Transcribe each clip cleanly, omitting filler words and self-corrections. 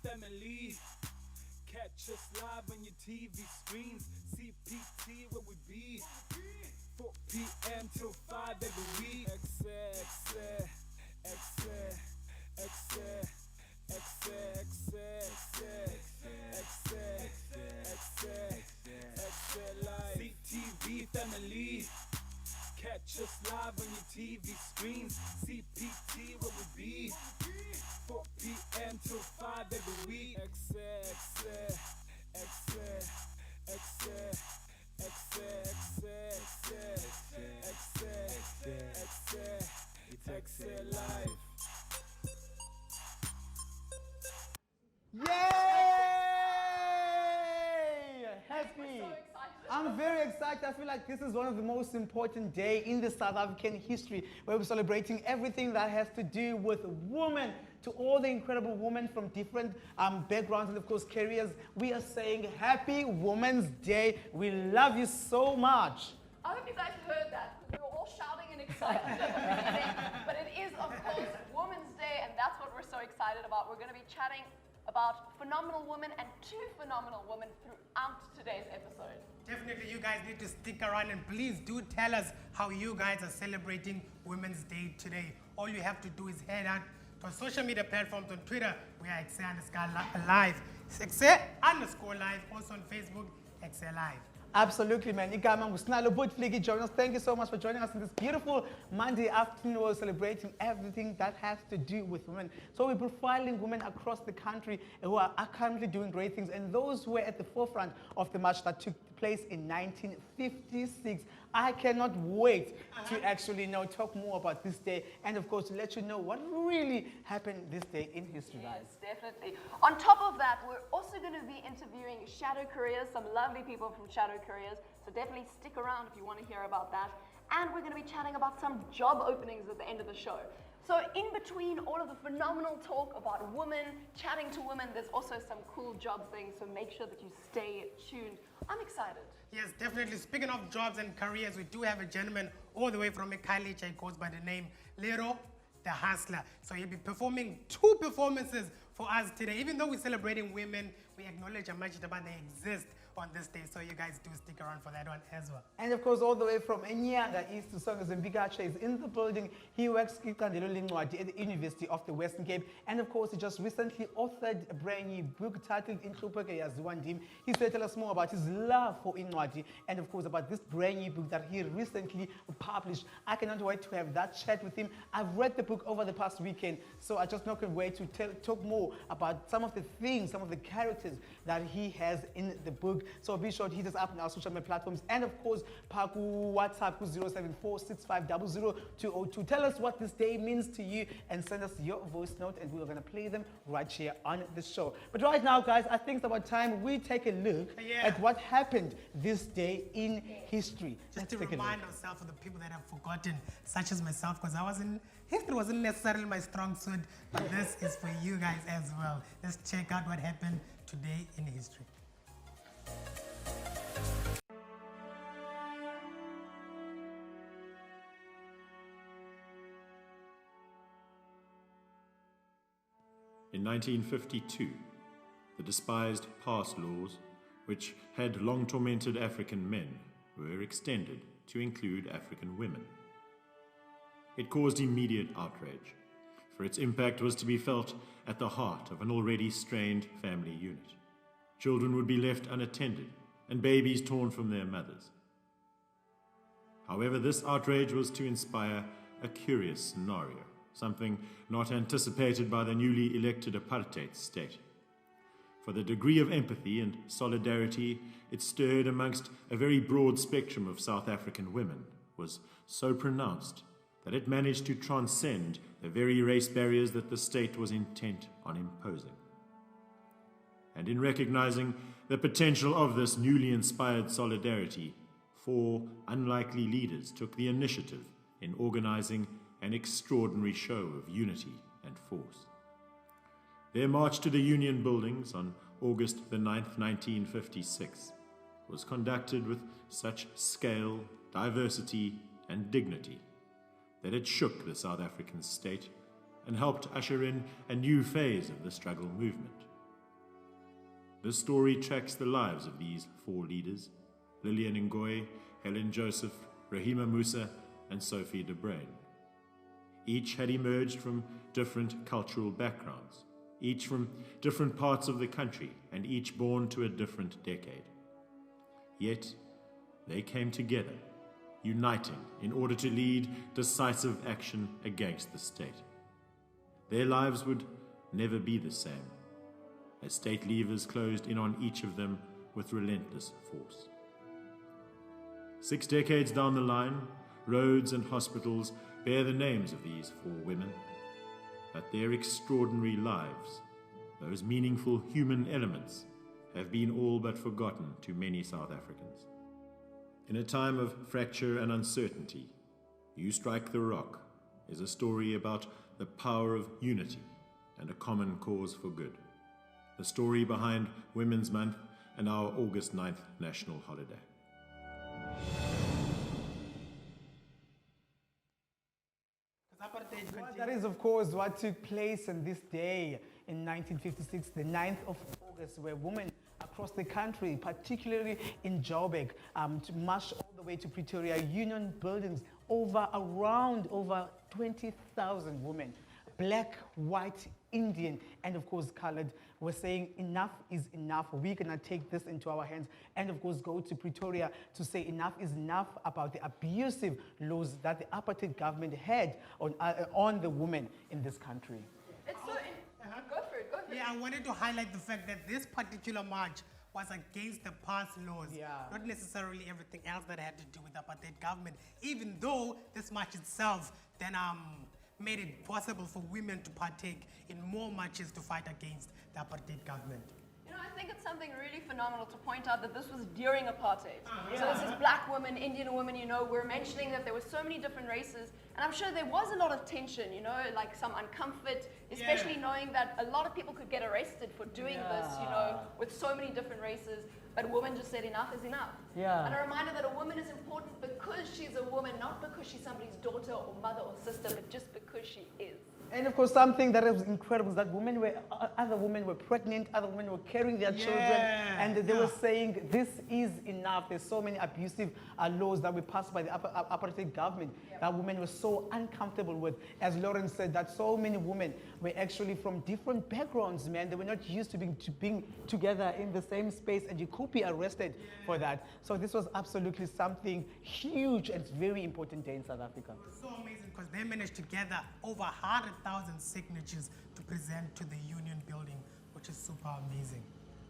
family. Catch us live on your TV screens. CPT, where we be. 4 p.m. till 5 every week. Ekse, Ekse, Ekse, Ekse live. CTV family. Catch us live on your TV screens. CPT, where we be. 4 p.m. till 5 every week. Ekse, it's Ekse live. Yay! Happy! I'm very excited. I feel like this is one of the most important days in the South African history, where we're celebrating everything that has to do with women. To all the incredible women from different backgrounds and of course careers, we are saying Happy Women's Day. We love you so much. I hope you guys heard that. We were all shouting and excited at the beginning, but it is of course Women's Day, and that's what we're so excited about. We're going to be chatting about phenomenal women and 2 phenomenal women throughout today's episode. Definitely, you guys need to stick around, and please do tell us how you guys are celebrating Women's Day today. All you have to do is head out to our social media platforms. On Twitter, we are Ekse_live. Ekse_live. Also on Facebook, Ekse Live. Absolutely, man. Igama Musnalo Butfliki join us. Thank you so much for joining us in this beautiful Monday afternoon. We're celebrating everything that has to do with women. So we're profiling women across the country who are currently doing great things, and those who were at the forefront of the march that took place in 1956. I cannot wait to actually talk more about this day, and of course to let you know what really happened this day in history, guys. Yes, definitely. On top of that, we're also going to be interviewing Shadow Careers, some lovely people from Shadow Careers, so definitely stick around if you want to hear about that. And we're going to be chatting about some job openings at the end of the show. So in between all of the phenomenal talk about women, chatting to women, there's also some cool job things, so make sure that you stay tuned. I'm excited. Yes, definitely. Speaking of jobs and careers, we do have a gentleman all the way from Khayelitsha. He goes by the name Lerothehustler. So he'll be performing 2 performances for us today. Even though we're celebrating women, we acknowledge how much they exist on this day. So you guys do stick around for that one as well. And of course, all the way from Enyanga East to Songas and Bigacha is in the building. He works at the University of the Western Cape. And of course, he just recently authored a brand new book titled Inhlupeke Yaziwandim. He's going to tell us more about his love for Incwadi and of course about this brand new book that he recently published. I cannot wait to have that chat with him. I've read the book over the past weekend, so I just not can wait to talk more about some of the things, some of the characters that he has in the book. So be sure to hit us up on our social media platforms, and of course Paku WhatsApp 07465000202. Tell us what this day means to you and send us your voice note, and we're going to play them right here on the show. But right now, guys, I think it's about time we take a look at what happened this day in history. Just to remind ourselves of the people that have forgotten, such as myself, because history wasn't necessarily my strong suit, but this is for you guys as well. Let's check out what happened today in history. In 1952, the despised pass laws, which had long tormented African men, were extended to include African women. It caused immediate outrage, for its impact was to be felt at the heart of an already strained family unit. Children would be left unattended, and babies torn from their mothers. However, this outrage was to inspire a curious scenario, something not anticipated by the newly elected apartheid state. For the degree of empathy and solidarity it stirred amongst a very broad spectrum of South African women was so pronounced that it managed to transcend the very race barriers that the state was intent on imposing. And in recognizing the potential of this newly inspired solidarity, 4 unlikely leaders took the initiative in organizing an extraordinary show of unity and force. Their march to the Union Buildings on August the 9th, 1956, was conducted with such scale, diversity, and dignity that it shook the South African state and helped usher in a new phase of the struggle movement, This story tracks the lives of these 4 leaders: Lillian Ngoyi, Helen Joseph, Rahima Musa, and Sophie de Bruyn. Each had emerged from different cultural backgrounds, each from different parts of the country, and each born to a different decade. Yet, they came together, uniting in order to lead decisive action against the state. Their lives would never be the same, as state levers closed in on each of them with relentless force. 6 decades down the line, roads and hospitals bear the names of these 4 women, but their extraordinary lives, those meaningful human elements, have been all but forgotten to many South Africans. In a time of fracture and uncertainty, You Strike the Rock is a story about the power of unity and a common cause for good. The story behind Women's Month and our August 9th national holiday. Well, that is, of course, what took place on this day in 1956, the 9th of August, where women across the country, particularly in Joburg, marched all the way to Pretoria Union buildings. Around 20,000 women, black, white, Indian, and of course colored, were saying enough is enough. We're gonna take this into our hands, and of course go to Pretoria to say enough is enough about the abusive laws that the apartheid government had on the women in this country. It's so... Go for it, go for it. Yeah, I wanted to highlight the fact that this particular march was against the past laws, not necessarily everything else that had to do with the apartheid government, even though this march itself then made it possible for women to partake in more marches to fight against the apartheid government. You know, I think it's something really phenomenal to point out that this was during apartheid. So this is black women, Indian women, you know, we're mentioning that there were so many different races, and I'm sure there was a lot of tension, you know, like some uncomfort, especially knowing that a lot of people could get arrested for doing this, you know, with so many different races, but women just said enough is enough. And a reminder that a woman is important because she's a woman, not because she's somebody's daughter or mother or sister, but just because she is. And of course, something that was incredible is that other women were pregnant, other women were carrying their children, and they were saying, this is enough. There's so many abusive laws that were passed by the apartheid government that women were so uncomfortable with. As Lauren said, that so many women were actually from different backgrounds, man. They were not used to being together in the same space, and you could be arrested for that. So this was absolutely something huge and very important day in South Africa. So amazing, because they managed to gather over 100,000 signatures to present to the Union building, which is super amazing.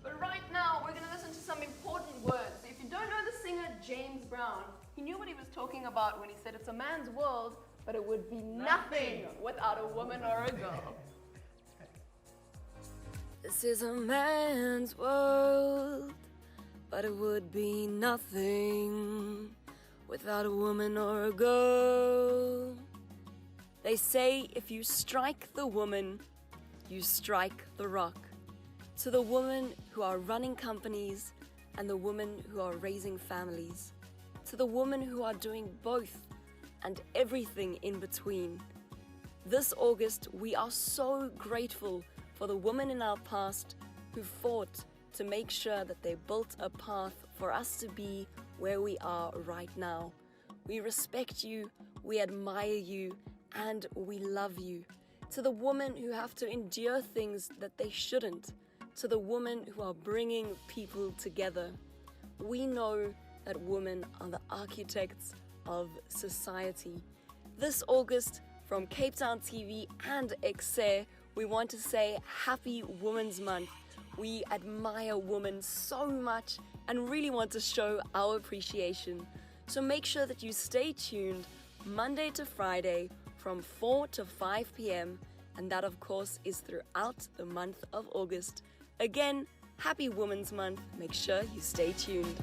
But right now, we're going to listen to some important words. If you don't know the singer James Brown, he knew what he was talking about when he said it's a man's world, but it would be nothing without a woman or a girl. This is a man's world, but it would be nothing without a woman or a girl. They say if you strike the woman, you strike the rock. To the women who are running companies and the women who are raising families. To the women who are doing both and everything in between. This August, we are so grateful for the women in our past who fought to make sure that they built a path for us to be where we are right now. We respect you, we admire you, and we love you. To the women who have to endure things that they shouldn't. To the women who are bringing people together. We know that women are the architects of society. This August, from Cape Town TV and Ekse, we want to say Happy Women's Month. We admire women so much and really want to show our appreciation. So make sure that you stay tuned Monday to Friday from 4 to 5 p.m. and that of course is throughout the month of August. Again, Happy Women's Month. Make sure you stay tuned.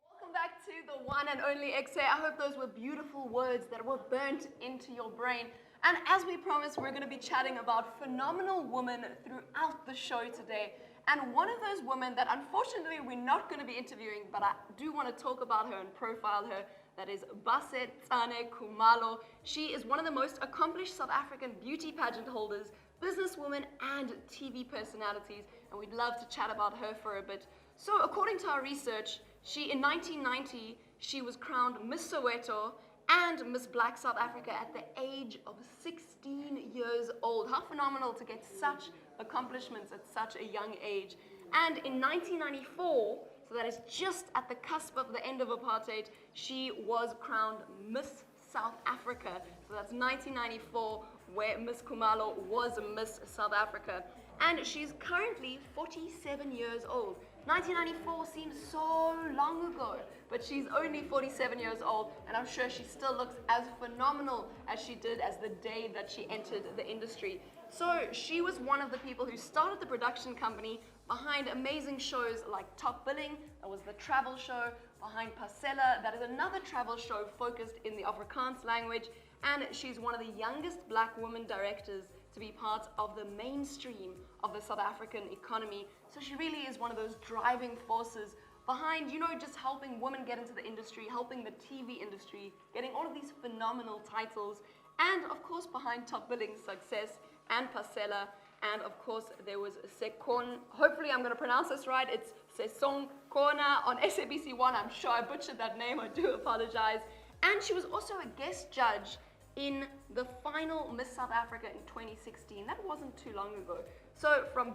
Welcome back to the one and only Ekse. I hope those were beautiful words that were burnt into your brain. And as we promised, we're going to be chatting about phenomenal women throughout the show today. And one of those women that unfortunately we're not going to be interviewing, but I do want to talk about her and profile her, that is Basetsane Khumalo. She is one of the most accomplished South African beauty pageant holders, businesswoman, and TV personalities, and we'd love to chat about her for a bit. So according to our research, in 1990, she was crowned Miss Soweto and Miss Black South Africa at the age of 16 years old. How phenomenal to get such accomplishments at such a young age. And in 1994, so that is just at the cusp of the end of apartheid, she was crowned Miss South Africa. So that's 1994, where Miss Khumalo was Miss South Africa. And she's currently 47 years old. 1994 seems so long ago, but she's only 47 years old, and I'm sure she still looks as phenomenal as she did as the day that she entered the industry. So she was one of the people who started the production company behind amazing shows like Top Billing, that was the travel show, behind Parcella, that is another travel show focused in the Afrikaans language, and she's one of the youngest black women directors to be part of the mainstream of the South African economy. So she really is one of those driving forces behind, just helping women get into the industry, helping the TV industry, getting all of these phenomenal titles, and of course behind Top Billing's success and Parcella. And of course there was Sekon, hopefully I'm going to pronounce this right, it's Sesong Kona on SABC1. I'm sure I butchered that name, I do apologize. And she was also a guest judge in the final Miss South Africa in 2016. That wasn't too long ago. So from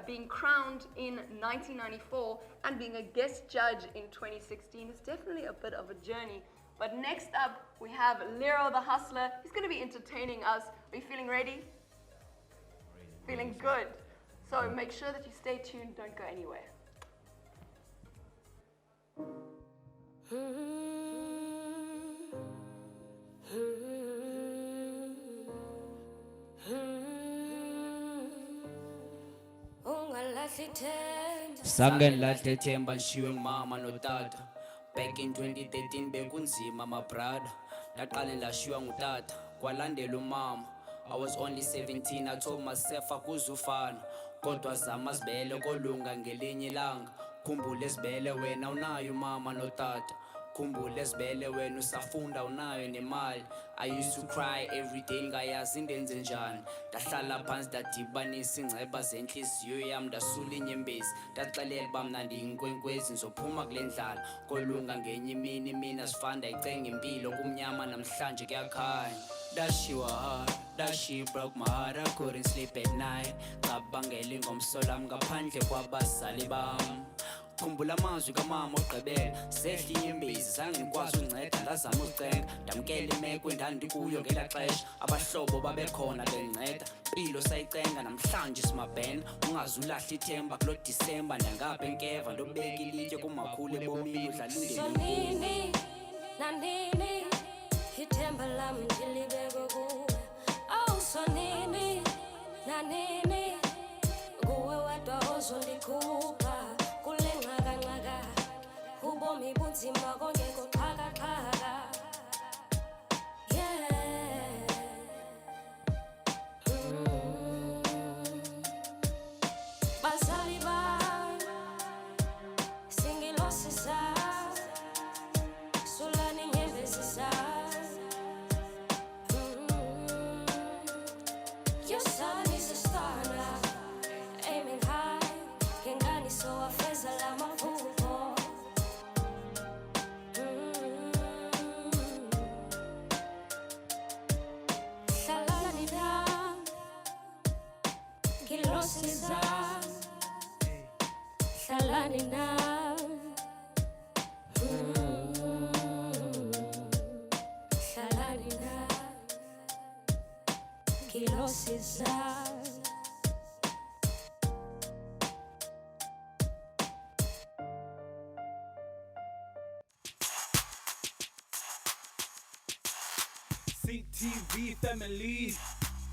being crowned in 1994 and being a guest judge in 2016 is definitely a bit of a journey. But next up, we have Lerothehustler. He's going to be entertaining us. Are you feeling ready? Feeling good. So make sure that you stay tuned, don't go anywhere. Sange lahle themba nshiywe ngumama notata. Back in 2013 bekunzima my brother. Ndaqale ndashiywa ngutata kwalandela umama. I was only 17, I told myself akuzufana. Kodwa zama zibele kolunga ngelinye ilanga. Khumbula ezibele wena unayo mama notata. Khumbula ezibele wena usafunda unayo nemali. I used to cry every day ngayazi ndenze njani. Ndahlala phansi ndadibanisa ingceba zenhliziyo yami ndasula inyembezi. Ndaxelela uba mna ndiyinkwenkwezi ndizophuma kule ndlala. Kolunga ngenye imini mina sifanda icenga impilo kumnyama namhlanje kuyakhanya. Dashiwa hard, dashi broke my heart, I couldn't sleep at night. Cabangela ingomso lami ngaphandle kwabazali bami. Khumbula amazwi kamama ogqibela sehla inyembezi zange ngikwazi ukunceda ndazama uzenga ndamkela imeko endandikuyo ngela xesha abahlobo babekhona bendinceda impilo sayicenga namhlanje simabhena ungaze ulahle ithemba kulo December ndangapha enkeva ndobeka ilitye kumakhulu ebomini udlala indlela Nanini, ithemba lami ndilibeke kuwe. Oh sonini, nanini, kuwe wedwa ozondikhupha kule ngxaka. Ubomi bunzima kongekho xhaka. Yeah. Bazali bami, singilosisa. Sulani nyembezi zazi. Your son is a star now, aiming high. Kengani so afeza la mavuko. Shalala ni dam, kilosi zazi. Shalala ni dam. CTV family.